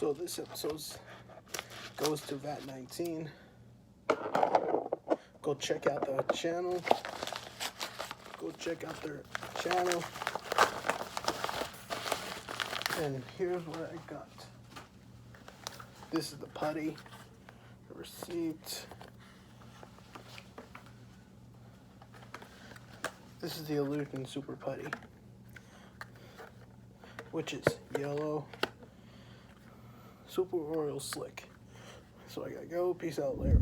So this episode goes to VAT 19. Go check out the channel. Go check out their channel. And here's what I got. This is the putty. The receipt. This is the Illusion Super Putty, which is yellow, super Oreo slick. So I gotta go. Peace out later.